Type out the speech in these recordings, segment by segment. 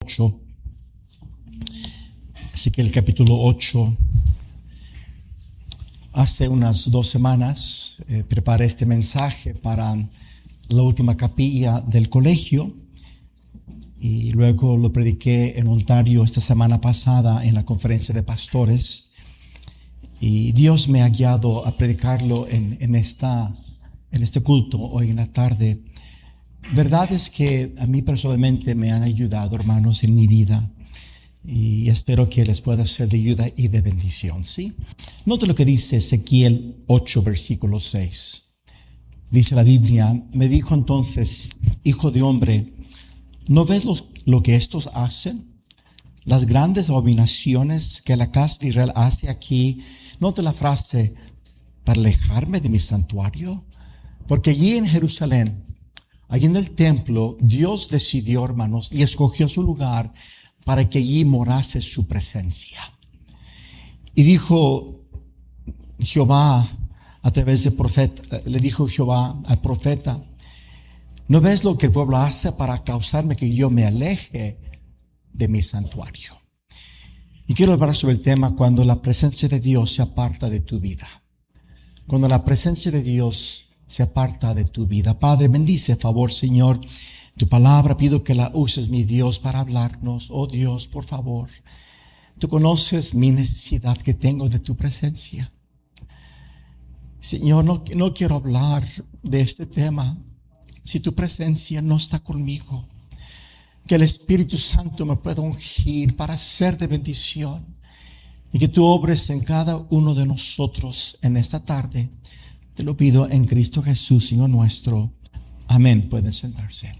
8. Así que el capítulo 8, hace unas 2 semanas preparé este mensaje para la última capilla del colegio y luego lo prediqué en Ontario esta semana pasada en la conferencia de pastores, y Dios me ha guiado a predicarlo en este culto hoy en la tarde. Verdad es que a mí personalmente me han ayudado, hermanos, en mi vida, y espero que les pueda ser de ayuda y de bendición, ¿sí? Note lo que dice Ezequiel 8, versículo 6. Dice la Biblia: me dijo entonces, hijo de hombre, ¿no ves lo que estos hacen? Las grandes abominaciones que la casa de Israel hace aquí. Note la frase: para alejarme de mi santuario. Porque allí en Jerusalén, allí en el templo, Dios decidió, hermanos, y escogió su lugar para que allí morase su presencia. Y dijo Jehová a través del profeta, le dijo Jehová al profeta: ¿no ves lo que el pueblo hace para causarme que yo me aleje de mi santuario? Y quiero hablar sobre el tema cuando la presencia de Dios se aparta de tu vida. Cuando la presencia de Dios se aparta de tu vida. Padre, bendice, favor, Señor, tu palabra. Pido que la uses, mi Dios, para hablarnos. Oh Dios, por favor. Tú conoces mi necesidad que tengo de tu presencia. Señor, no quiero hablar de este tema si tu presencia no está conmigo. Que el Espíritu Santo me pueda ungir para ser de bendición, y que tú obres en cada uno de nosotros en esta tarde. Te lo pido en Cristo Jesús, Señor nuestro. Amén. Pueden sentarse.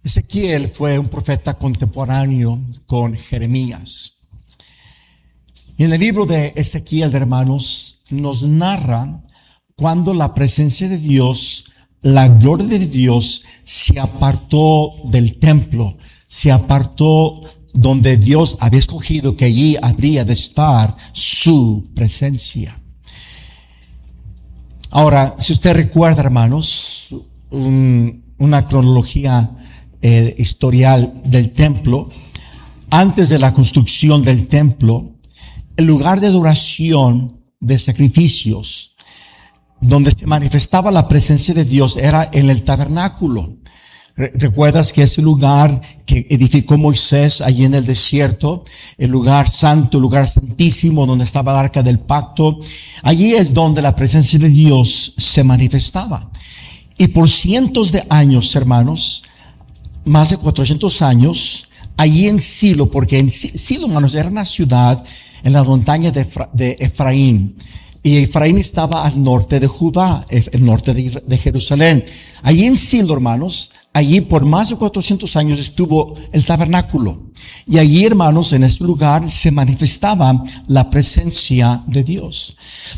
Ezequiel fue un profeta contemporáneo con Jeremías. Y en el libro de Ezequiel, hermanos, nos narra cuando la presencia de Dios, la gloria de Dios, se apartó del templo, se apartó donde Dios había escogido que allí habría de estar su presencia. Ahora, si usted recuerda, hermanos, una cronología historial del templo, antes de la construcción del templo, el lugar de adoración, de sacrificios, donde se manifestaba la presencia de Dios, era en el tabernáculo. ¿Recuerdas que ese lugar que edificó Moisés allí en el desierto, el lugar santo, el lugar santísimo, donde estaba el arca del pacto? Allí es donde la presencia de Dios se manifestaba. Y por cientos de años, hermanos, más de 400 años, allí en Silo, porque en Silo, hermanos, era una ciudad en la montaña de Efraín. Y Efraín estaba al norte de Judá, el norte de Jerusalén. Allí en Silo, hermanos, allí por más de 400 años estuvo el tabernáculo. Y allí, hermanos, en este lugar se manifestaba la presencia de Dios.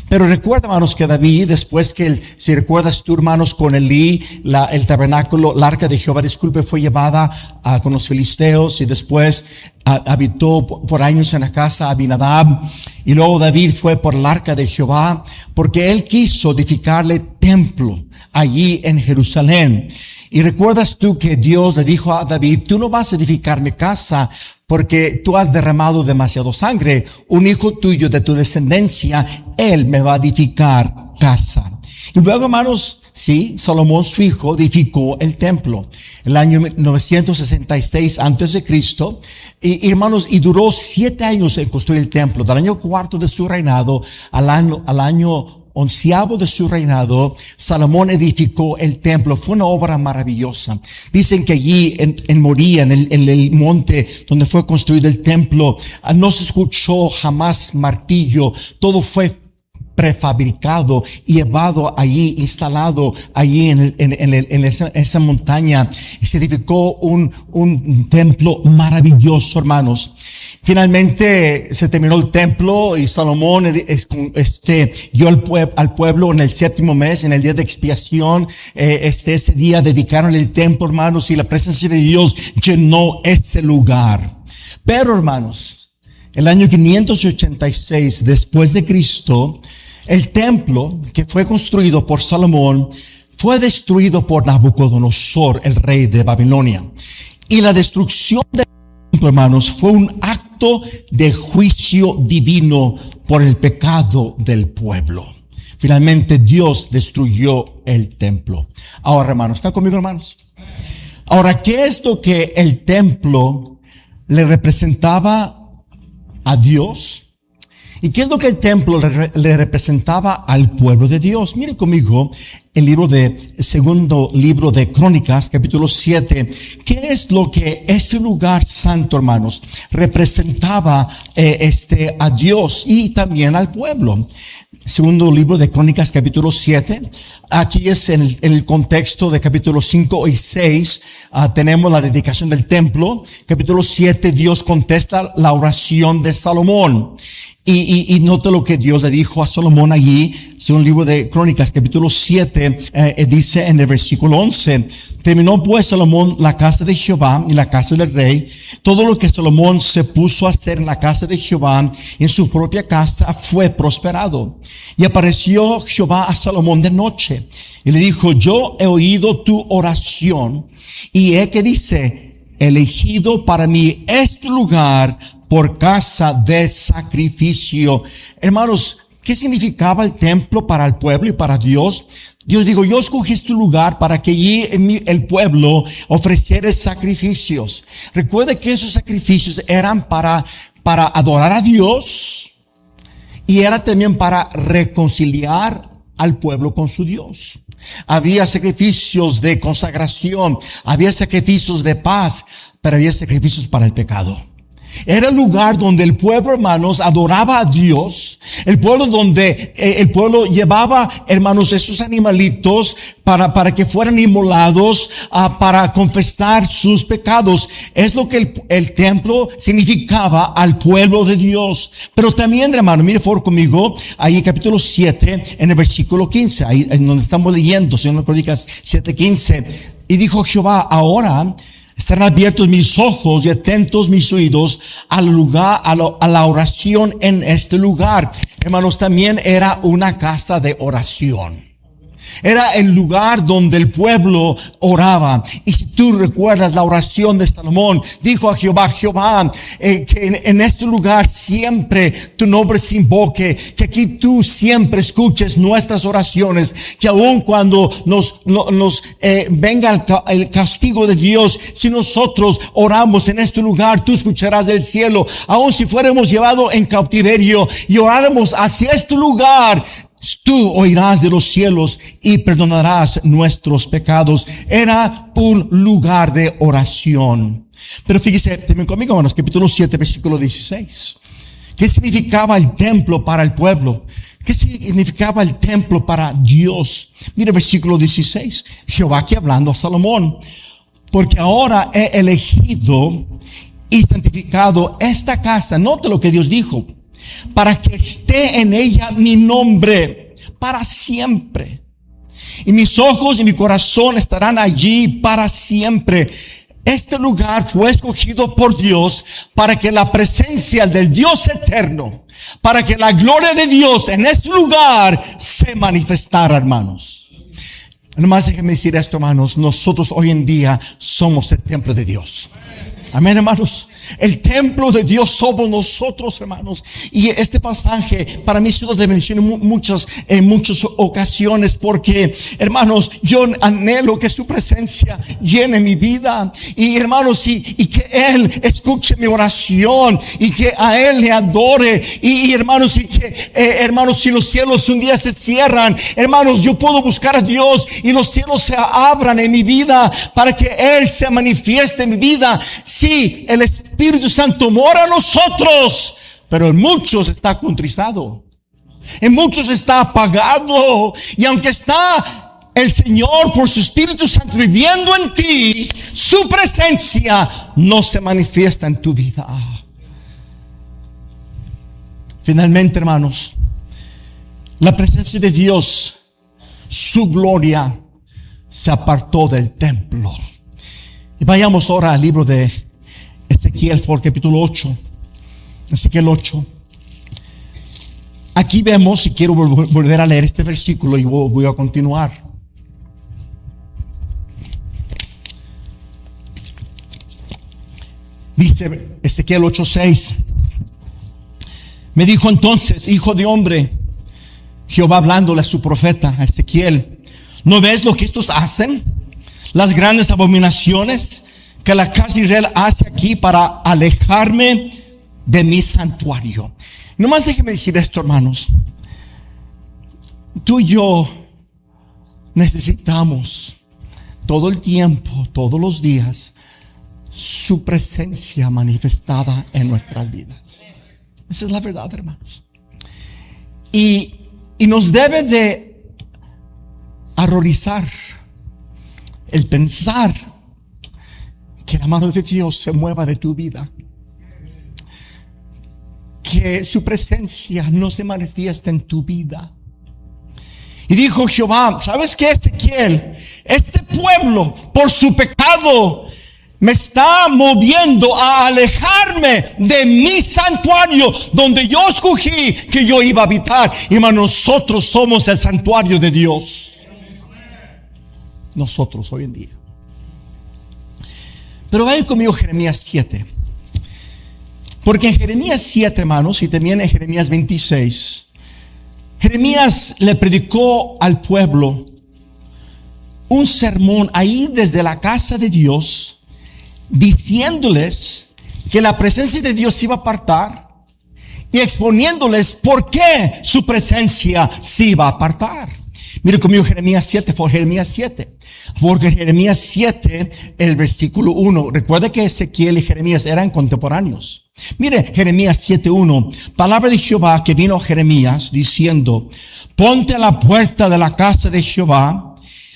Pero recuerda, hermanos, que David, después que, si recuerdas tú, hermanos, con Elí, el tabernáculo, el arca de Jehová, fue llevada con los filisteos, y después habitó por años en la casa de Abinadab. Y luego David fue por el arca de Jehová, porque él quiso edificarle templo allí en Jerusalén. Y recuerdas tú que Dios le dijo a David: tú no vas a edificarme casa porque tú has derramado demasiado sangre. Un hijo tuyo de tu descendencia, él me va a edificar casa. Y luego, hermanos, sí, Salomón, su hijo, edificó el templo en el año 966 antes de Cristo. Y hermanos, y duró 7 años en construir el templo. Del año 4 de su reinado al año 11º de su reinado, Salomón edificó el templo. Fue una obra maravillosa. Dicen que allí en Moría, en el monte donde fue construido el templo, no se escuchó jamás martillo. Todo fue prefabricado y llevado allí, instalado allí en esa montaña. Y se edificó un templo maravilloso, hermanos. Finalmente se terminó el templo y Salomón dio al pueblo en el 7º mes, en el día de expiación. Ese día dedicaron el templo, hermanos, y la presencia de Dios llenó ese lugar. Pero, hermanos, el año 586 después de Cristo, el templo que fue construido por Salomón fue destruido por Nabucodonosor, el rey de Babilonia. Y la destrucción del templo, hermanos, fue un acto de juicio divino por el pecado del pueblo. Finalmente Dios destruyó el templo. Ahora, hermanos, ¿están conmigo, hermanos? Ahora, ¿qué es lo que el templo le representaba a Dios? ¿Y qué es lo que el templo le representaba al pueblo de Dios? Mire conmigo segundo libro de Crónicas, capítulo 7. ¿Qué es lo que ese lugar santo, hermanos, representaba a Dios y también al pueblo? Segundo libro de Crónicas, capítulo 7. Aquí es en el contexto de capítulos 5 y 6. Tenemos la dedicación del templo. Capítulo 7, Dios contesta la oración de Salomón. Y note lo que Dios le dijo a Salomón allí, según el libro de Crónicas, capítulo 7, dice en el versículo 11, terminó pues Salomón la casa de Jehová y la casa del rey. Todo lo que Salomón se puso a hacer en la casa de Jehová y en su propia casa fue prosperado. Y apareció Jehová a Salomón de noche y le dijo, yo he oído tu oración y he que dice, elegido para mí este lugar por casa de sacrificio. Hermanos, ¿qué significaba el templo para el pueblo y para Dios? Dios dijo, yo escogí este lugar para que allí el pueblo ofreciera sacrificios. Recuerde que esos sacrificios eran para adorar a Dios y era también para reconciliar al pueblo con su Dios. Había sacrificios de consagración, había sacrificios de paz, pero había sacrificios para el pecado. Era el lugar donde el pueblo, hermanos, adoraba a Dios. El pueblo donde el pueblo llevaba, hermanos, esos animalitos para que fueran inmolados, para confesar sus pecados. Es lo que el templo significaba al pueblo de Dios. Pero también, hermano, mire por conmigo, ahí en capítulo 7, en el versículo 15, ahí en donde estamos leyendo, Segunda Crónicas 7:15. Y dijo Jehová, ahora estarán abiertos mis ojos y atentos mis oídos al lugar, a la oración en este lugar. Hermanos, también era una casa de oración. Era el lugar donde el pueblo oraba. Y si tú recuerdas la oración de Salomón, dijo a Jehová, que en este lugar siempre tu nombre se invoque, que aquí tú siempre escuches nuestras oraciones, que aun cuando nos venga el castigo de Dios, si nosotros oramos en este lugar, tú escucharás del cielo. Aun si fuéramos llevados en cautiverio y oráramos hacia este lugar, tú oirás de los cielos y perdonarás nuestros pecados. Era un lugar de oración. Pero fíjese también conmigo, hermanos, capítulo 7, versículo 16. ¿Qué significaba el templo para el pueblo? ¿Qué significaba el templo para Dios? Mire versículo 16. Jehová aquí hablando a Salomón. Porque ahora he elegido y santificado esta casa. Note lo que Dios dijo. Para que esté en ella mi nombre para siempre. Y mis ojos y mi corazón estarán allí para siempre. Este lugar fue escogido por Dios para que la presencia del Dios eterno, para que la gloria de Dios en este lugar se manifestara, hermanos. Nomás déjenme decir esto, hermanos. Nosotros hoy en día somos el templo de Dios. Amén, hermanos. El templo de Dios somos nosotros, hermanos. Y este pasaje para mí ha sido de bendición en muchas ocasiones, porque, hermanos, yo anhelo que su presencia llene mi vida. Y, hermanos, y que Él escuche mi oración y que a Él le adore. Y hermanos, y que, hermanos, si los cielos un día se cierran, hermanos, yo puedo buscar a Dios y los cielos se abran en mi vida para que Él se manifieste en mi vida. Sí, el Espíritu Santo mora en nosotros, pero en muchos está contrizado, en muchos está apagado. Y aunque está el Señor por su Espíritu Santo viviendo en ti, su presencia no se manifiesta en tu vida. Finalmente, hermanos, la presencia de Dios, su gloria, se apartó del templo. Y vayamos ahora al libro de Ezequiel, capítulo 8. Ezequiel 8. Aquí vemos, y quiero volver a leer este versículo y voy a continuar. Dice Ezequiel 8:6. Me dijo entonces, hijo de hombre, Jehová hablándole a su profeta, a Ezequiel, ¿no ves lo que estos hacen? Las grandes abominaciones que la casa de Israel hace aquí para alejarme de mi santuario. Nomás déjeme decir esto, hermanos. Tú y yo necesitamos todo el tiempo, todos los días, su presencia manifestada en nuestras vidas. Esa es la verdad, hermanos. Y nos debe de horrorizar el pensar que la mano de Dios se mueva de tu vida, que su presencia no se manifiesta en tu vida. Y dijo Jehová, ¿sabes qué, Ezequiel? Este pueblo, por su pecado, me está moviendo a alejarme de mi santuario, donde yo escogí que yo iba a habitar. Y nosotros somos el santuario de Dios. Nosotros hoy en día. Pero vayan conmigo a Jeremías 7. Porque en Jeremías 7, hermanos, y también en Jeremías 26, Jeremías le predicó al pueblo un sermón ahí desde la casa de Dios, diciéndoles que la presencia de Dios se iba a apartar y exponiéndoles por qué su presencia se iba a apartar. Mire conmigo Jeremías 7, por Jeremías 7. Porque Jeremías 7, el versículo 1. Recuerda que Ezequiel y Jeremías eran contemporáneos. Mire Jeremías 7:1. Palabra de Jehová que vino a Jeremías diciendo: ponte a la puerta de la casa de Jehová,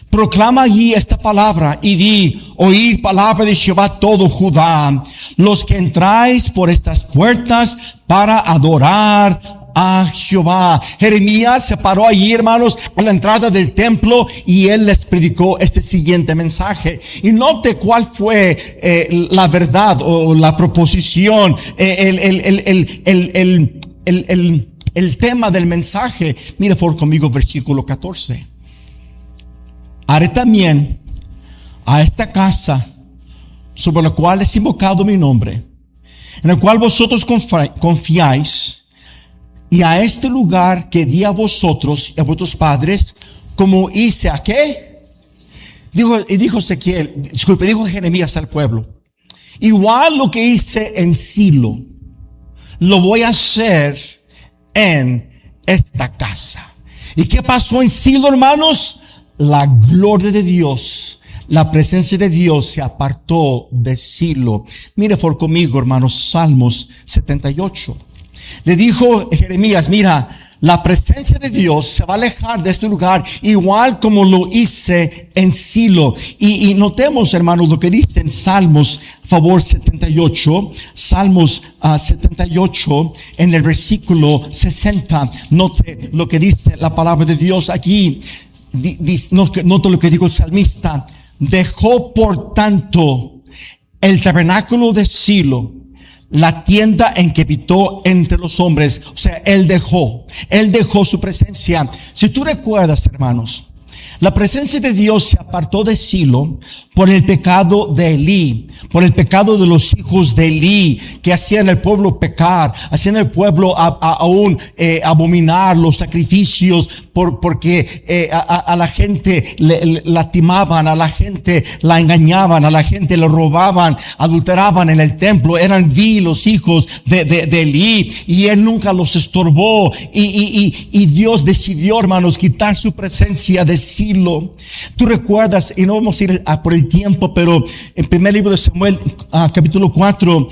proclama allí esta palabra y di: oíd palabra de Jehová todo Judá, los que entráis por estas puertas para adorar a Jehová. Jeremías se paró allí, hermanos, a la entrada del templo, y él les predicó este siguiente mensaje. Y note cuál fue la verdad o la proposición, el tema del mensaje. Mire por conmigo versículo 14. Haré también a esta casa sobre la cual es invocado mi nombre, en el cual vosotros confiáis, y a este lugar que di a vosotros y a vuestros padres, como hice a qué. Dijo Jeremías al pueblo: igual lo que hice en Silo, lo voy a hacer en esta casa. ¿Y qué pasó en Silo, hermanos? La gloria de Dios, la presencia de Dios se apartó de Silo. Mire por conmigo, hermanos, Salmos 78. Le dijo Jeremías: mira, la presencia de Dios se va a alejar de este lugar, igual como lo hice en Silo. Y notemos, hermanos, lo que dice en Salmos, favor, 78. Salmos 78, en el versículo 60. Note lo que dice la palabra de Dios aquí. Note lo que dijo el salmista: dejó por tanto el tabernáculo de Silo, la tienda en que habitó entre los hombres. O sea, él dejó su presencia. Si tú recuerdas, hermanos, la presencia de Dios se apartó de Silo por el pecado de Elí, por el pecado de los hijos de Elí, que hacían al pueblo pecar, hacían al pueblo aún abominar los sacrificios, porque a la gente la timaban, a la gente la engañaban, a la gente le robaban, adulteraban en el templo. Eran los hijos de Elí, y él nunca los estorbó, y Dios decidió, hermanos, quitar su presencia de Silo. Tú recuerdas, y no vamos a ir por el tiempo, pero en primer libro de Samuel, capítulo 4,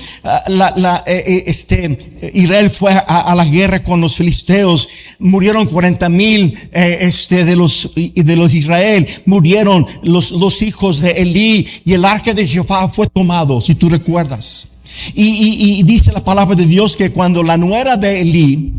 Israel fue a la guerra con los filisteos. Murieron 40,000 de los Israel. Murieron los hijos de Elí, y el arca de Jehová fue tomado, si tú recuerdas. Y dice la palabra de Dios que cuando la nuera de Elí,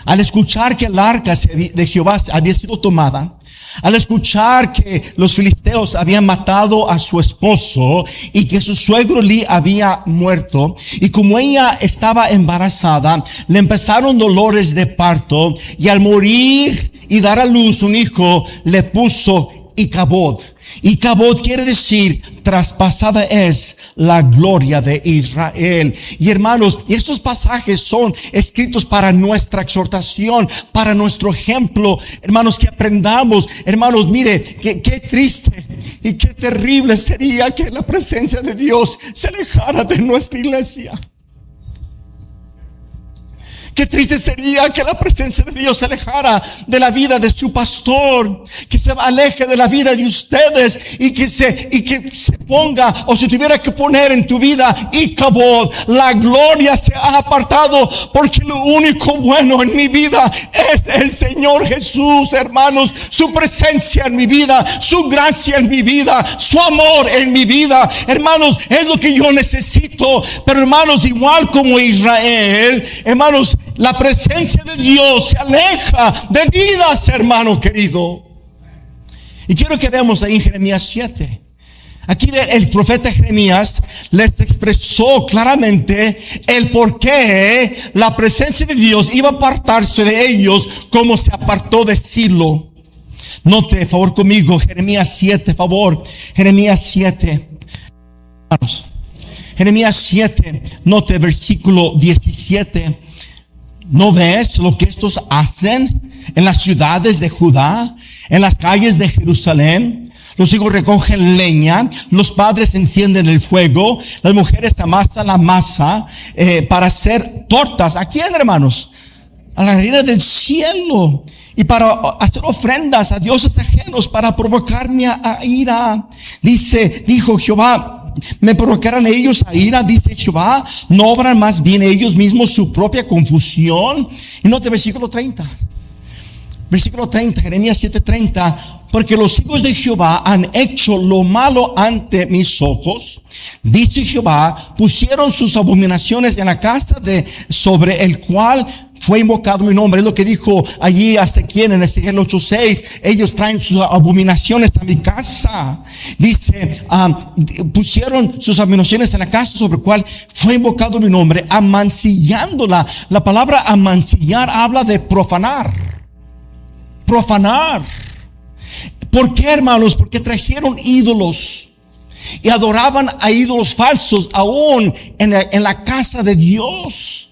al escuchar que el arca de Jehová había sido tomada, al escuchar que los filisteos habían matado a su esposo y que su suegro Elí había muerto, y como ella estaba embarazada, le empezaron dolores de parto, y al morir y dar a luz un hijo, le puso Icabod. Y Kabod quiere decir, traspasada es la gloria de Israel. Y hermanos, estos pasajes son escritos para nuestra exhortación, para nuestro ejemplo. Hermanos, que aprendamos. Hermanos, mire, qué triste y qué terrible sería que la presencia de Dios se alejara de nuestra iglesia. Qué triste sería que la presencia de Dios se alejara de la vida de su pastor, que se aleje de la vida de ustedes y que se ponga, o se tuviera que poner en tu vida Icabod. La gloria se ha apartado, porque lo único bueno en mi vida es el Señor Jesús, hermanos. Su presencia en mi vida, su gracia en mi vida, su amor en mi vida, hermanos, es lo que yo necesito. Pero hermanos, igual como Israel, hermanos, la presencia de Dios se aleja de vidas, hermano querido. Y quiero que veamos ahí en Jeremías 7. Aquí el profeta Jeremías les expresó claramente el por qué la presencia de Dios iba a apartarse de ellos, como se apartó de Silo. Note, favor conmigo, Jeremías 7, favor. Jeremías 7. Jeremías 7, note versículo 17. ¿No ves lo que estos hacen en las ciudades de Judá, en las calles de Jerusalén? Los hijos recogen leña, los padres encienden el fuego, las mujeres amasan la masa para hacer tortas. ¿A quién, hermanos? A la reina del cielo. Y para hacer ofrendas a dioses ajenos, para provocarme a ira. Dijo Jehová: me provocarán ellos a ira, dice Jehová. ¿No obran más bien ellos mismos su propia confusión? Y note versículo 30. Versículo 30, Jeremías 7:30. Porque los hijos de Jehová han hecho lo malo ante mis ojos, dice Jehová, pusieron sus abominaciones en la casa sobre el cual fue invocado mi nombre. Es lo que dijo allí Ezequiel en Ezequiel 8:6. Ellos traen sus abominaciones a mi casa. Dice, pusieron sus abominaciones en la casa sobre el cual fue invocado mi nombre, amancillándola. La palabra amancillar habla de profanar. Profanar. ¿Por qué, hermanos? Porque trajeron ídolos y adoraban a ídolos falsos aún en la casa de Dios.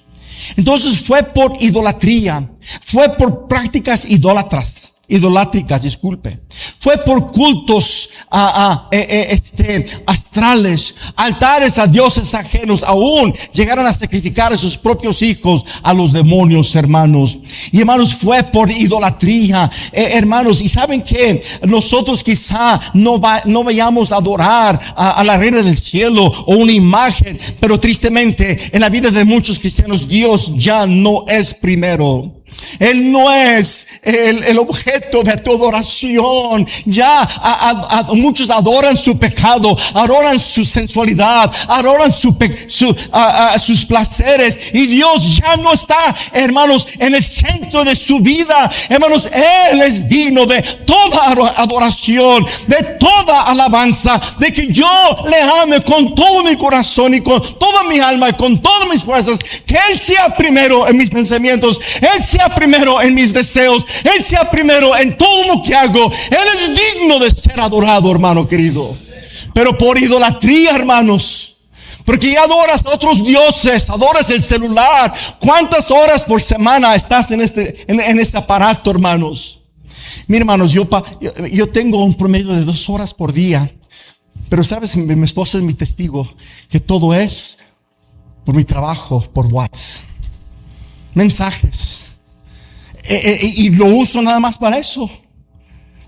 Entonces fue por idolatría, fue por prácticas idolátricas, disculpe. Fue por cultos astrales, altares a dioses ajenos. Aún llegaron a sacrificar a sus propios hijos a los demonios, hermanos. Y hermanos, fue por idolatría, hermanos. Y saben que nosotros quizá no vayamos a adorar a la reina del cielo o una imagen, pero tristemente en la vida de muchos cristianos Dios ya no es primero. Él no es el objeto de tu adoración. Ya muchos adoran su pecado, adoran su sensualidad, adoran sus placeres, y Dios ya no está, hermanos, en el centro de su vida. Hermanos, Él es digno de toda adoración, de toda alabanza, de que yo le ame con todo mi corazón y con toda mi alma y con todas mis fuerzas. Que Él sea primero en mis pensamientos, Él sea primero en mis deseos, Él sea primero en todo lo que hago. Él es digno de ser adorado, hermano querido. Pero por idolatría, hermanos, porque ya adoras a otros dioses, adoras el celular. ¿Cuántas horas por semana estás en este aparato, hermanos? Mira, hermanos, yo tengo un promedio de 2 horas por día. Pero sabes, mi esposa es mi testigo, que todo es por mi trabajo, por WhatsApp, mensajes. Y lo uso nada más para eso.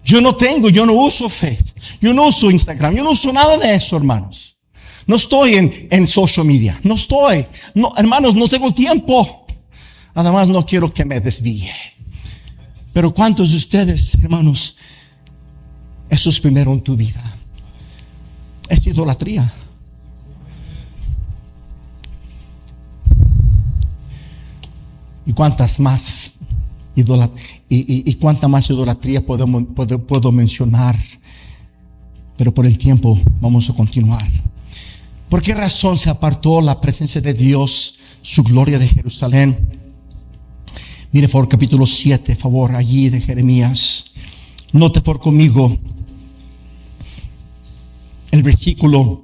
Yo no uso Facebook, yo no uso Instagram, yo no uso nada de eso, hermanos. No estoy en social media, hermanos, no tengo tiempo. Además, no quiero que me desvíe. Pero ¿cuántos de ustedes, hermanos, eso es primero en tu vida? Es idolatría. ¿Y cuántas más? Y cuánta más idolatría puedo mencionar, pero por el tiempo vamos a continuar. ¿Por qué razón se apartó la presencia de Dios, su gloria de Jerusalén? Mire, por capítulo 7, favor, allí de Jeremías. Note por conmigo el versículo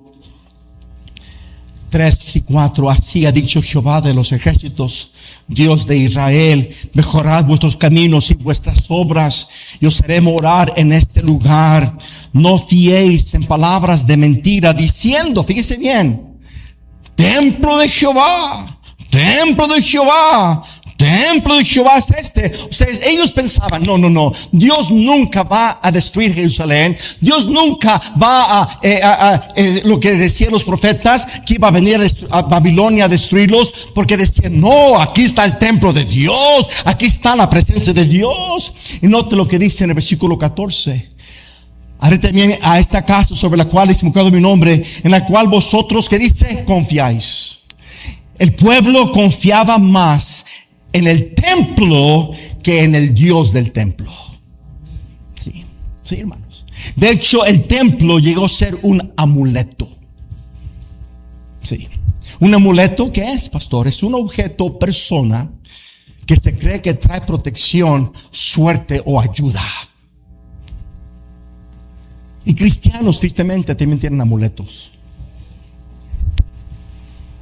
3 y 4, así ha dicho Jehová de los ejércitos, Dios de Israel, mejorad vuestros caminos y vuestras obras, y os haré morar en este lugar. No fiéis en palabras de mentira, diciendo, fíjese bien, templo de Jehová, templo de Jehová, templo de Jehová es este. O sea, ellos pensaban, no, Dios nunca va a destruir Jerusalén. Dios nunca va a lo que decían los profetas, que iba a venir a Babilonia a destruirlos, porque decían, no, aquí está el templo de Dios, aquí está la presencia de Dios. Y note lo que dice en el versículo 14. Haré también a esta casa sobre la cual es invocado mi nombre, en la cual vosotros, ¿qué dice? Confiáis. El pueblo confiaba más en el templo que en el Dios del templo. Sí, hermanos. De hecho, el templo llegó a ser un amuleto. Sí. Un amuleto, ¿qué es, pastor? Es un objeto, persona, que se cree que trae protección, suerte o ayuda. Y cristianos, tristemente, también tienen amuletos.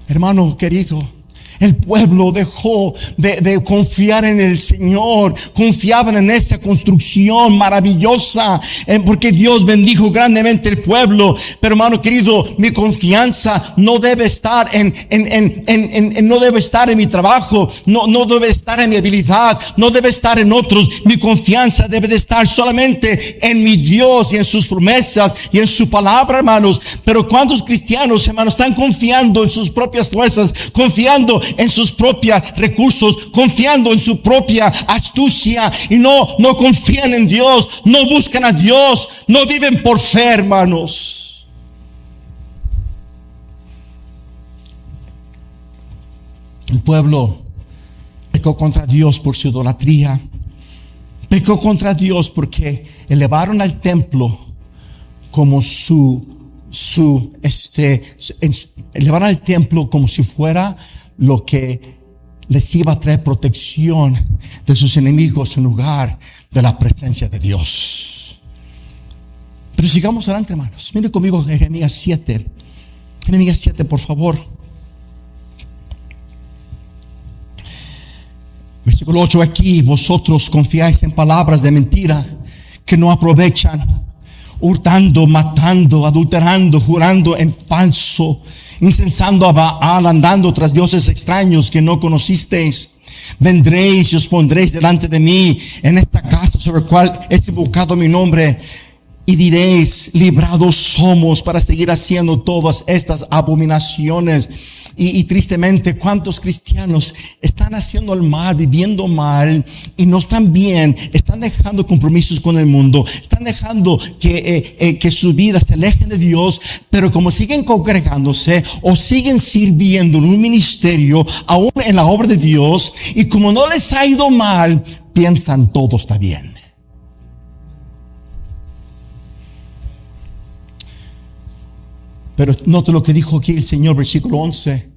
Hermano querido, el pueblo dejó de confiar en el Señor. Confiaban en esa construcción maravillosa, porque Dios bendijo grandemente el pueblo. Pero hermano querido, mi confianza no debe estar no debe estar en mi trabajo, no debe estar en mi habilidad, no debe estar en otros. Mi confianza debe de estar solamente en mi Dios y en sus promesas y en su palabra, hermanos. Pero ¿cuántos cristianos, hermanos, están confiando en sus propias fuerzas, confiando en sus propios recursos, confiando en su propia astucia, y no confían en Dios, no buscan a Dios, no viven por fe, hermanos? El pueblo pecó contra Dios por su idolatría, pecó contra Dios porque elevaron al templo como elevaron al templo como si fuera lo que les iba a traer protección de sus enemigos en lugar de la presencia de Dios. Pero sigamos adelante, hermanos. Miren conmigo Jeremías 7. Jeremías 7, por favor. Versículo 8. Aquí vosotros confiáis en palabras de mentira que no aprovechan, hurtando, matando, adulterando, jurando en falso, incensando a Baal, andando tras dioses extraños que no conocisteis. Vendréis y os pondréis delante de mí en esta casa sobre la cual es invocado mi nombre, y diréis, librados somos para seguir haciendo todas estas abominaciones. Y tristemente, ¿cuántos cristianos están haciendo el mal, viviendo mal y no están bien? Están dejando compromisos con el mundo, están dejando que su vida se alejen de Dios, pero como siguen congregándose o siguen sirviendo en un ministerio, aún en la obra de Dios, y como no les ha ido mal, piensan todo está bien. Pero note lo que dijo aquí el Señor, versículo 11.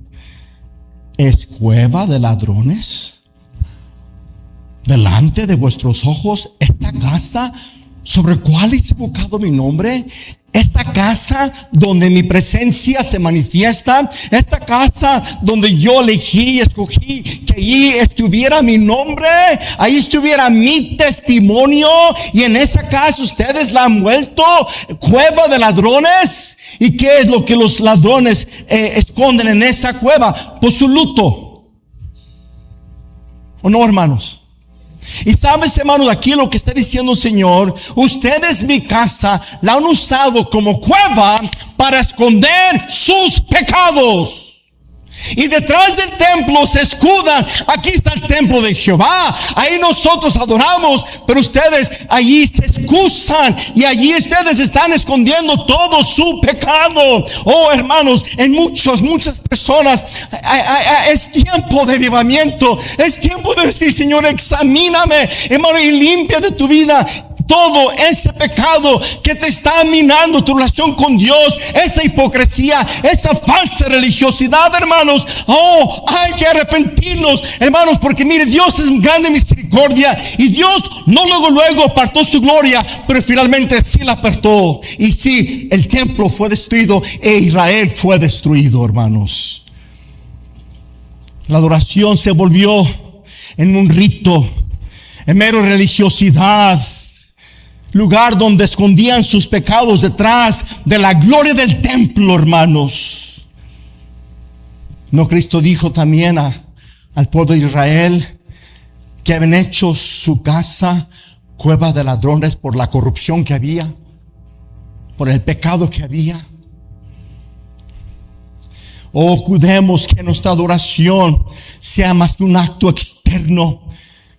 ¿Es cueva de ladrones delante de vuestros ojos esta casa sobre la cual es invocado mi nombre? Esta casa donde mi presencia se manifiesta, esta casa donde yo elegí y escogí que allí estuviera mi nombre, ahí estuviera mi testimonio, y en esa casa ustedes la han vuelto cueva de ladrones. ¿Y qué es lo que los ladrones esconden en esa cueva? Pues su luto. ¿O no, hermanos? Y sabes, hermanos, aquí lo que está diciendo el Señor: ustedes mi casa la han usado como cueva para esconder sus pecados. Y detrás del templo se escudan. Aquí está el templo de Jehová, ahí nosotros adoramos, pero ustedes allí se excusan y allí ustedes están escondiendo todo su pecado. Oh, hermanos, en muchas personas es tiempo de avivamiento, es tiempo de decir: Señor, examíname, hermano, y limpia de tu vida todo ese pecado que te está minando tu relación con Dios, esa hipocresía, esa falsa religiosidad, hermanos. Oh, hay que arrepentirnos, hermanos, porque mire, Dios es grande misericordia. misericordia. Y Dios no luego apartó su gloria, pero finalmente sí la apartó. Y sí, el templo fue destruido e Israel fue destruido, hermanos. La adoración se volvió en un rito, en mera religiosidad, lugar donde escondían sus pecados detrás de la gloria del templo, hermanos. No, Cristo dijo también al pueblo de Israel que habían hecho su casa cueva de ladrones por la corrupción que había, por el pecado que había. Oh, cuidemos que nuestra adoración sea más que un acto externo.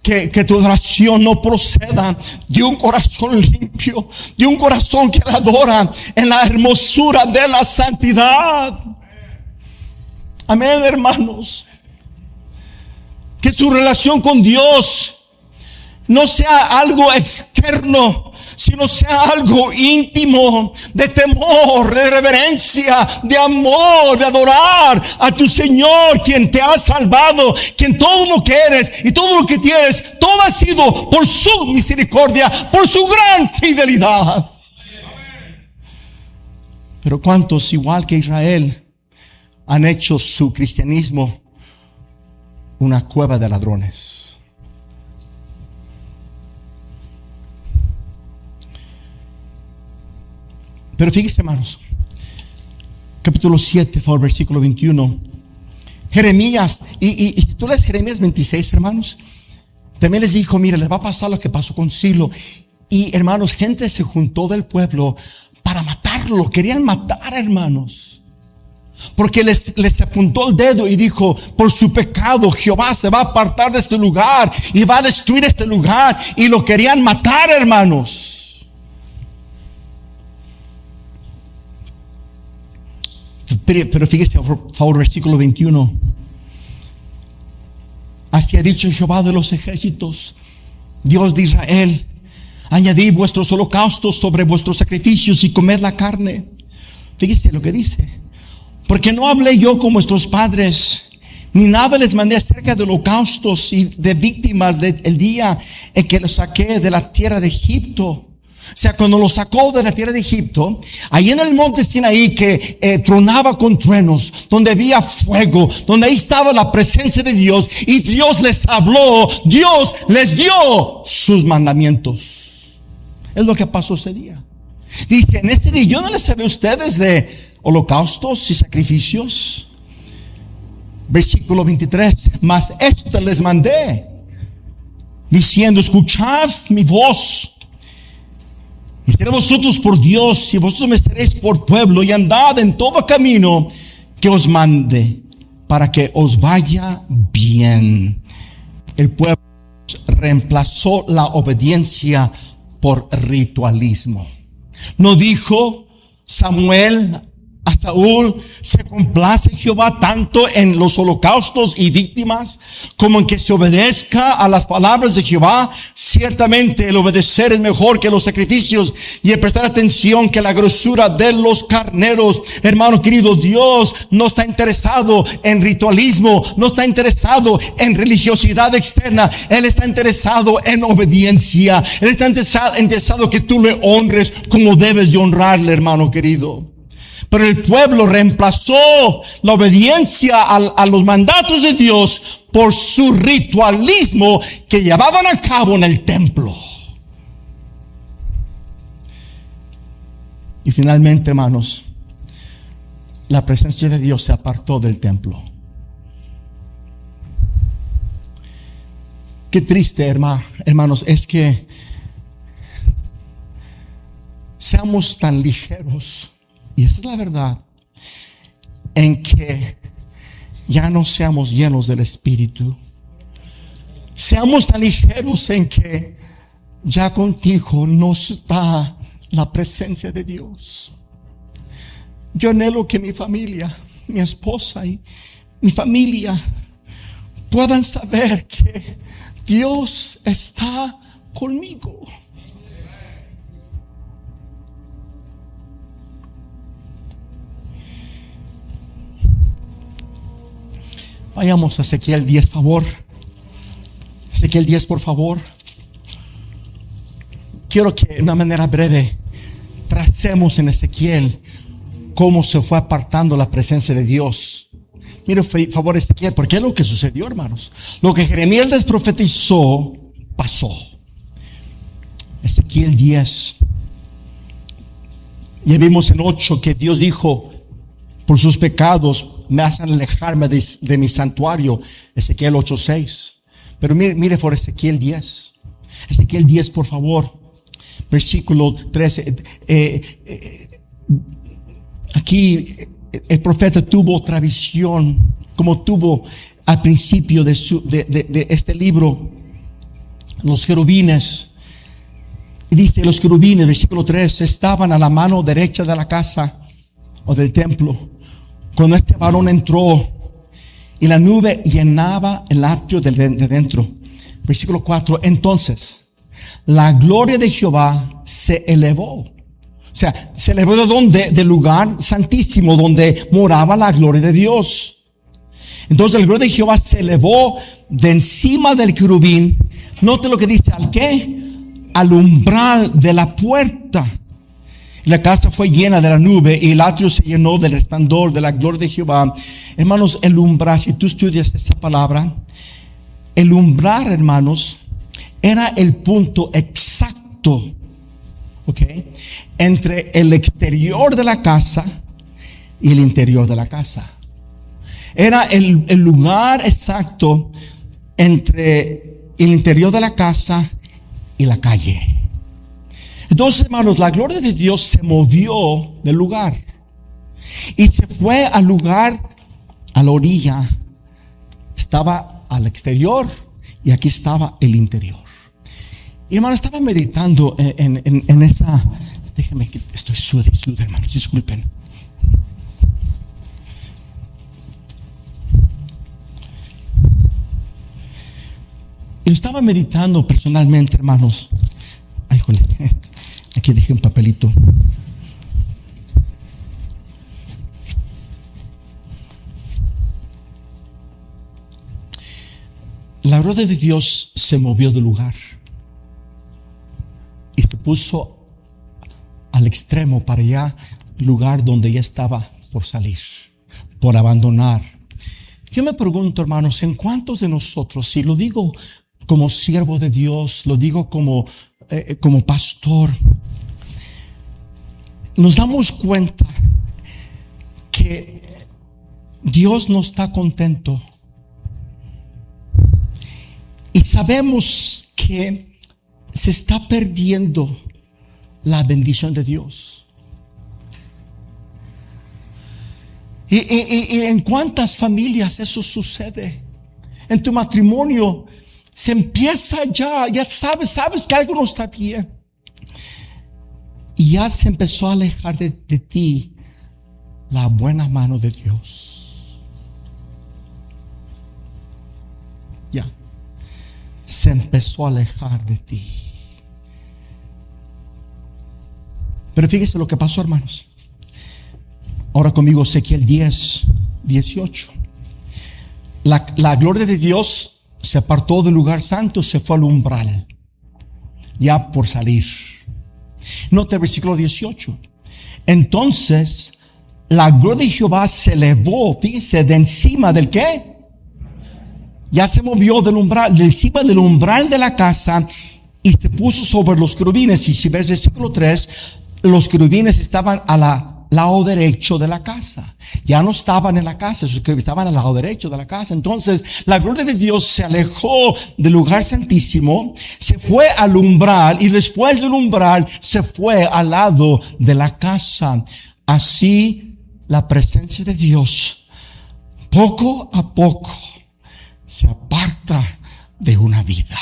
Que tu adoración no proceda de un corazón limpio, de un corazón que la adora en la hermosura de la santidad. Amén, hermanos. Que su relación con Dios no sea algo externo, sino sea algo íntimo, de temor, de reverencia, de amor, de adorar a tu Señor, quien te ha salvado, quien todo lo que eres y todo lo que tienes, todo ha sido por su misericordia, por su gran fidelidad. Pero ¿cuántos, igual que Israel, han hecho su cristianismo una cueva de ladrones? Pero fíjense, hermanos, capítulo 7, por favor, versículo 21. Jeremías, y tú lees Jeremías 26, hermanos, también les dijo, mire, les va a pasar lo que pasó con Silo. Y hermanos, gente se juntó del pueblo para matarlo, querían matar, hermanos, porque les apuntó el dedo y dijo, por su pecado Jehová se va a apartar de este lugar y va a destruir este lugar, y lo querían matar, hermanos. Pero fíjese, por favor, versículo 21. Así ha dicho Jehová de los ejércitos, Dios de Israel: añadid vuestros holocaustos sobre vuestros sacrificios y comed la carne. Fíjese lo que dice: porque no hablé yo con vuestros padres, ni nada les mandé acerca de holocaustos y de víctimas del día en que los saqué de la tierra de Egipto. O sea, cuando los sacó de la tierra de Egipto, ahí en el monte Sinaí que tronaba con truenos, donde había fuego, donde ahí estaba la presencia de Dios, y Dios les habló, Dios les dio sus mandamientos. Es lo que pasó ese día. Dice, en ese día yo no les hablé a ustedes de holocaustos y sacrificios. Versículo 23, mas esto les mandé, diciendo, escuchad mi voz, y seré vosotros por Dios, y vosotros me seréis por pueblo, y andad en todo camino que os mande, para que os vaya bien. El pueblo reemplazó la obediencia por ritualismo. No dijo Samuel a Saúl, se complace Jehová tanto en los holocaustos y víctimas como en que se obedezca a las palabras de Jehová. Ciertamente el obedecer es mejor que los sacrificios, y el prestar atención que la grosura de los carneros. Hermano querido, Dios no está interesado en ritualismo, no está interesado en religiosidad externa. Él está interesado en obediencia. Él está interesado que tú le honres como debes de honrarle, hermano querido. Pero el pueblo reemplazó la obediencia a los mandatos de Dios por su ritualismo que llevaban a cabo en el templo. Y finalmente, hermanos, la presencia de Dios se apartó del templo. Qué triste, hermanos, es que seamos tan ligeros. Y esa es la verdad, en que ya no seamos llenos del Espíritu. Seamos tan ligeros en que ya contigo no está la presencia de Dios. Yo anhelo que mi familia, mi esposa y mi familia puedan saber que Dios está conmigo. Vayamos a Ezequiel 10, favor. Ezequiel 10, por favor. Quiero que de una manera breve tracemos en Ezequiel cómo se fue apartando la presencia de Dios. Mire, por favor, Ezequiel, porque es lo que sucedió, hermanos. Lo que Jeremías les profetizó pasó. Ezequiel 10. Ya vimos en 8 que Dios dijo: por sus pecados me hacen alejarme de mi santuario. Ezequiel 8:6. Pero mire por Ezequiel 10. Ezequiel 10, por favor. Versículo 13. Aquí el profeta tuvo otra visión, como tuvo al principio de este libro, los querubines. Y dice: los querubines, versículo 3, estaban a la mano derecha de la casa o del templo cuando este varón entró, y la nube llenaba el atrio de dentro. Versículo 4, entonces la gloria de Jehová se elevó. O sea, se elevó ¿de dónde? Del lugar santísimo donde moraba la gloria de Dios. Entonces la gloria de Jehová se elevó de encima del querubín. Note lo que dice: ¿al qué? Al umbral de la puerta. La casa fue llena de la nube y el atrio se llenó del resplandor de la gloria de Jehová. Hermanos, el umbral, si tú estudias esa palabra, el umbral, hermanos, era el punto exacto, ¿ok?, entre el exterior de la casa y el interior de la casa. Era el lugar exacto entre el interior de la casa y la calle. Entonces, hermanos, la gloria de Dios se movió del lugar y se fue al lugar, a la orilla. Estaba al exterior y aquí estaba el interior. Y, hermano, estaba meditando en esa. Déjenme que estoy sude, hermanos, disculpen. Yo estaba meditando personalmente, hermanos. Ay, jole, aquí dejé un papelito. La gloria de Dios se movió del lugar y se puso al extremo para allá, lugar donde ya estaba por salir, por abandonar. Yo me pregunto, hermanos, ¿en cuántos de nosotros, si lo digo como siervo de Dios, lo digo como pastor, nos damos cuenta que Dios no está contento? Y sabemos que se está perdiendo la bendición de Dios. Y en cuántas familias eso sucede. En tu matrimonio se empieza ya sabes que algo no está bien. Y ya se empezó a alejar de ti la buena mano de Dios. Ya. Se empezó a alejar de ti. Pero fíjese lo que pasó, hermanos. Ahora conmigo, Ezequiel 10, 18. La gloria de Dios se apartó del lugar santo, se fue al umbral, ya por salir. Note el versículo 18. Entonces la gloria de Jehová se elevó, fíjese, de encima del ¿qué? Ya se movió del umbral, de encima del umbral de la casa, y se puso sobre los querubines. Y si ves el versículo 3, los querubines estaban al lado derecho de la casa. Ya no estaban en la casa, estaban al lado derecho de la casa. Entonces la gloria de Dios se alejó del lugar santísimo, se fue al umbral, y después del umbral se fue al lado de la casa. Así la presencia de Dios poco a poco se aparta de una vida.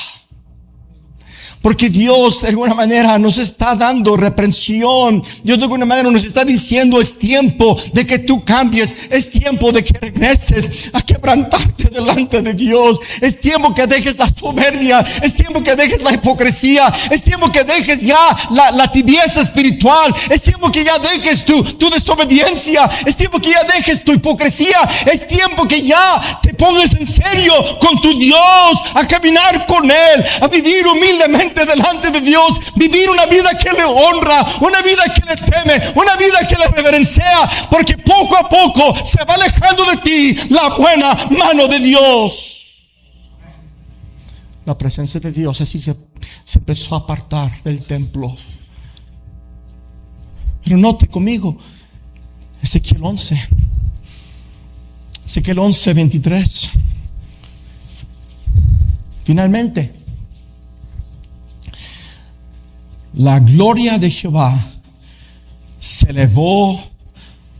Porque Dios de alguna manera nos está dando reprensión. Dios de alguna manera nos está diciendo: es tiempo de que tú cambies. Es tiempo de que regreses a quebrantarte delante de Dios. Es tiempo que dejes la soberbia. Es tiempo que dejes la hipocresía. Es tiempo que dejes ya la tibieza espiritual. Es tiempo que ya dejes tu desobediencia. Es tiempo que ya dejes tu hipocresía. Es tiempo que ya te pongas en serio con tu Dios, a caminar con Él, a vivir humildemente delante de Dios, vivir una vida que le honra, una vida que le teme, una vida que le reverencia, porque poco a poco se va alejando de ti la buena mano de Dios. La presencia de Dios así se empezó a apartar del templo. Pero note conmigo Ezequiel 11, 23. Finalmente, la gloria de Jehová se elevó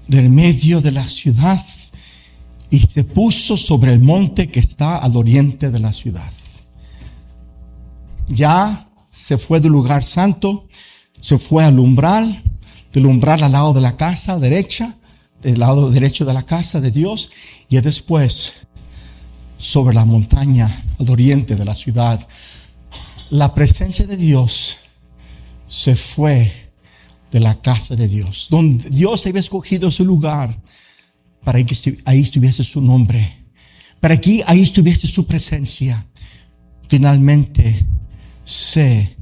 del medio de la ciudad y se puso sobre el monte que está al oriente de la ciudad. Ya se fue del lugar santo, se fue al umbral, del umbral al lado de la casa derecha, del lado derecho de la casa de Dios, y después sobre la montaña al oriente de la ciudad. La presencia de Dios se fue de la casa de Dios, donde Dios había escogido ese lugar para que ahí estuviese su nombre, para que ahí estuviese su presencia. Finalmente se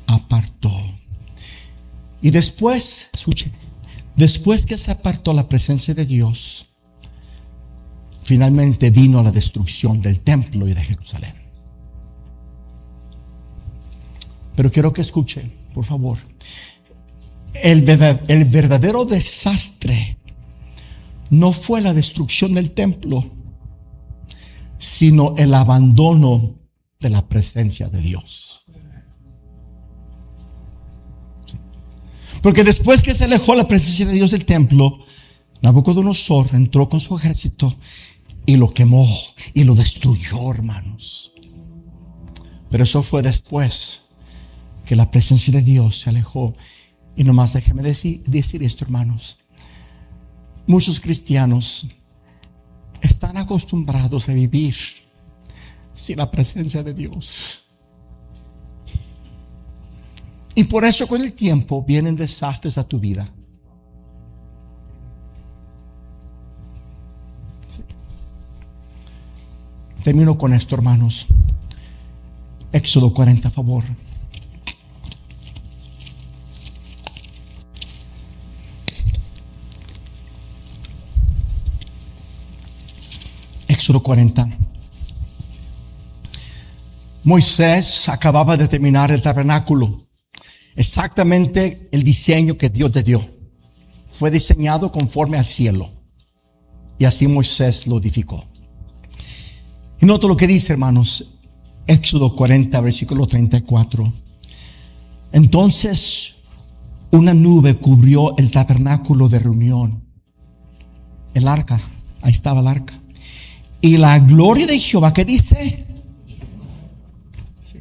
apartó. Y después, escuche, después que se apartó la presencia de Dios, finalmente vino la destrucción del templo y de Jerusalén. Pero quiero que escuche, por favor. El verdadero desastre no fue la destrucción del templo, sino el abandono de la presencia de Dios. Sí. Porque después que se alejó la presencia de Dios del templo, Nabucodonosor entró con su ejército y lo quemó y lo destruyó, hermanos. Pero eso fue después que la presencia de Dios se alejó. Y nomás déjeme decir esto, hermanos. Muchos cristianos están acostumbrados a vivir sin la presencia de Dios. Y por eso con el tiempo vienen desastres a tu vida. Sí. Termino con esto, hermanos. Éxodo 40, a favor. Éxodo 40. Moisés acababa de terminar el tabernáculo. Exactamente el diseño que Dios le dio. Fue diseñado conforme al cielo. Y así Moisés lo edificó. Y nota lo que dice, hermanos. Éxodo 40, versículo 34. Entonces una nube cubrió el tabernáculo de reunión. El arca. Ahí estaba el arca. Y la gloria de Jehová, ¿qué dice? Sí.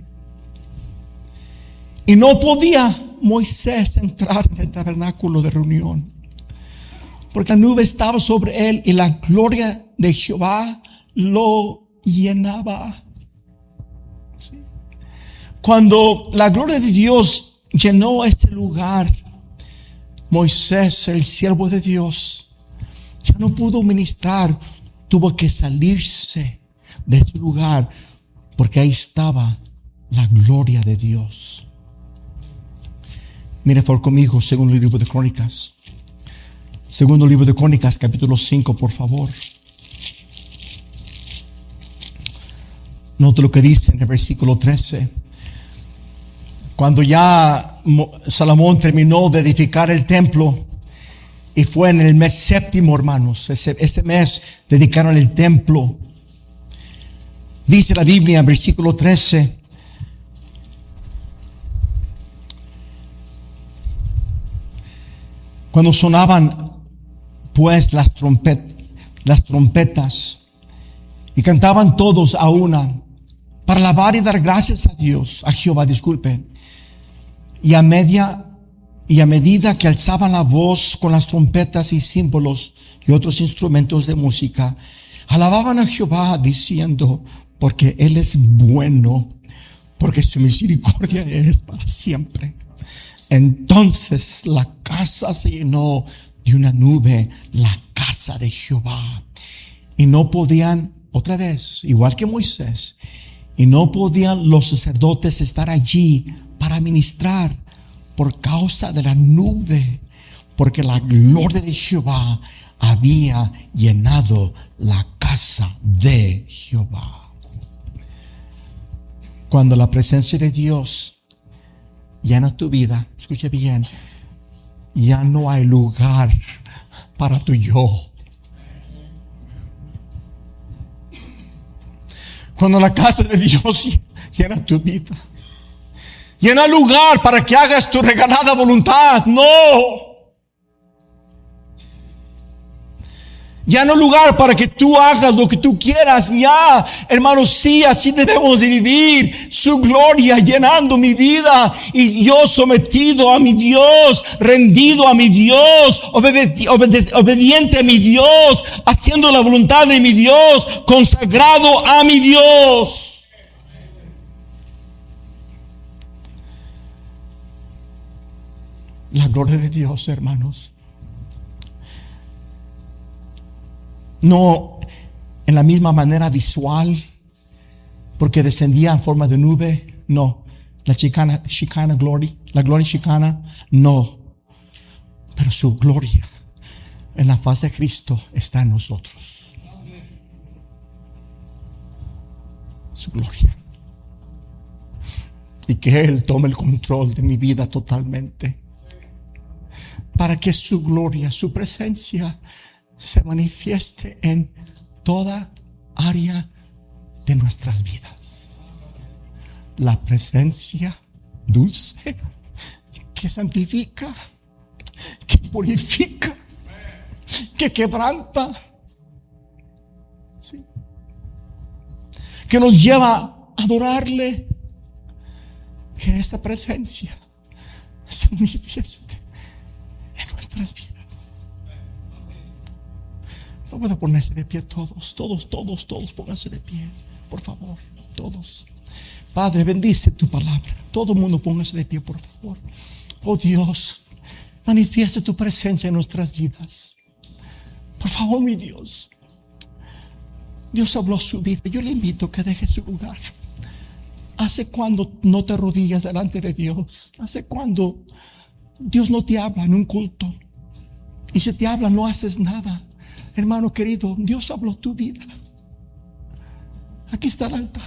Y no podía Moisés entrar en el tabernáculo de reunión, porque la nube estaba sobre él y la gloria de Jehová lo llenaba. Sí. Cuando la gloria de Dios llenó ese lugar, Moisés, el siervo de Dios, ya no pudo ministrar. Tuvo que salirse de ese lugar porque ahí estaba la gloria de Dios. Mire por conmigo, segundo libro de Crónicas. Segundo libro de Crónicas, capítulo 5, por favor. Nota lo que dice en el versículo 13. Cuando ya Salomón terminó de edificar el templo, y fue en el mes séptimo, hermanos. Ese mes dedicaron el templo. Dice la Biblia en versículo 13. Cuando sonaban pues las trompetas y cantaban todos a una, para alabar y dar gracias a Dios, a Jehová, disculpe. Y a medida que alzaban la voz con las trompetas y símbolos y otros instrumentos de música, alababan a Jehová diciendo, porque Él es bueno, porque su misericordia es para siempre. Entonces la casa se llenó de una nube, la casa de Jehová. Y no podían, otra vez, igual que Moisés, y no podían los sacerdotes estar allí para ministrar por causa de la nube, porque la gloria de Jehová había llenado la casa de Jehová. Cuando la presencia de Dios llena tu vida, escuche bien, ya no hay lugar para tu yo. Cuando la casa de Dios llena tu vida, llena lugar para que hagas tu regalada voluntad. No. Ya no lugar para que tú hagas lo que tú quieras. Ya, hermanos, sí, así debemos de vivir. Su gloria llenando mi vida. Y yo sometido a mi Dios, rendido a mi Dios, obediente a mi Dios, haciendo la voluntad de mi Dios, consagrado a mi Dios. La gloria de Dios, hermanos, no en la misma manera visual, porque descendía en forma de nube, no. La Shekinah glory, la gloria Shekinah, no. Pero su gloria en la faz de Cristo está en nosotros. Su gloria. Y que Él tome el control de mi vida totalmente, para que su gloria, su presencia se manifieste en toda área de nuestras vidas. La presencia dulce que santifica, que purifica, que quebranta, ¿sí? Que nos lleva a adorarle. Que esa presencia se manifieste en nuestras vidas. Vamos a ponerse de pie todos, pónganse de pie, por favor, todos. Padre, bendice tu palabra. Todo el mundo póngase de pie, por favor. Oh Dios, manifiesta tu presencia en nuestras vidas. Por favor, mi Dios. Dios habló a su vida. Yo le invito a que deje su lugar. ¿Hace cuándo no te arrodillas delante de Dios? ¿Hace cuándo Dios no te habla en un culto? Y si te habla, no haces nada. Hermano querido, Dios habló tu vida. Aquí está el altar.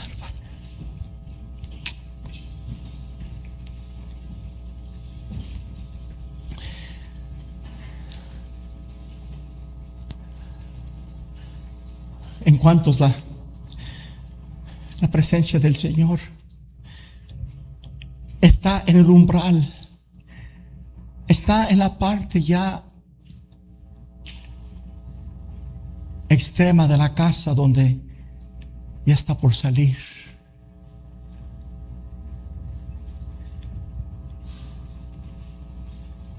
En cuanto es la presencia del Señor está en el umbral, está en la parte ya extrema de la casa, donde ya está por salir.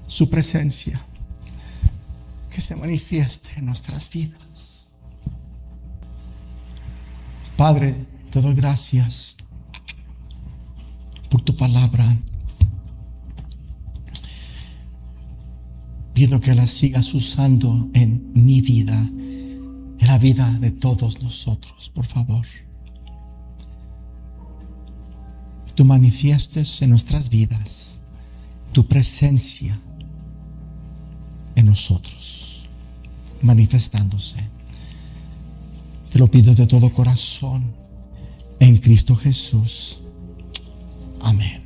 Su presencia que se manifieste en nuestras vidas. Padre, te doy gracias por tu palabra. Pido que la sigas usando en mi vida, en la vida de todos nosotros, por favor. Tú manifiestes en nuestras vidas tu presencia en nosotros, manifestándose. Te lo pido de todo corazón, en Cristo Jesús. Amén.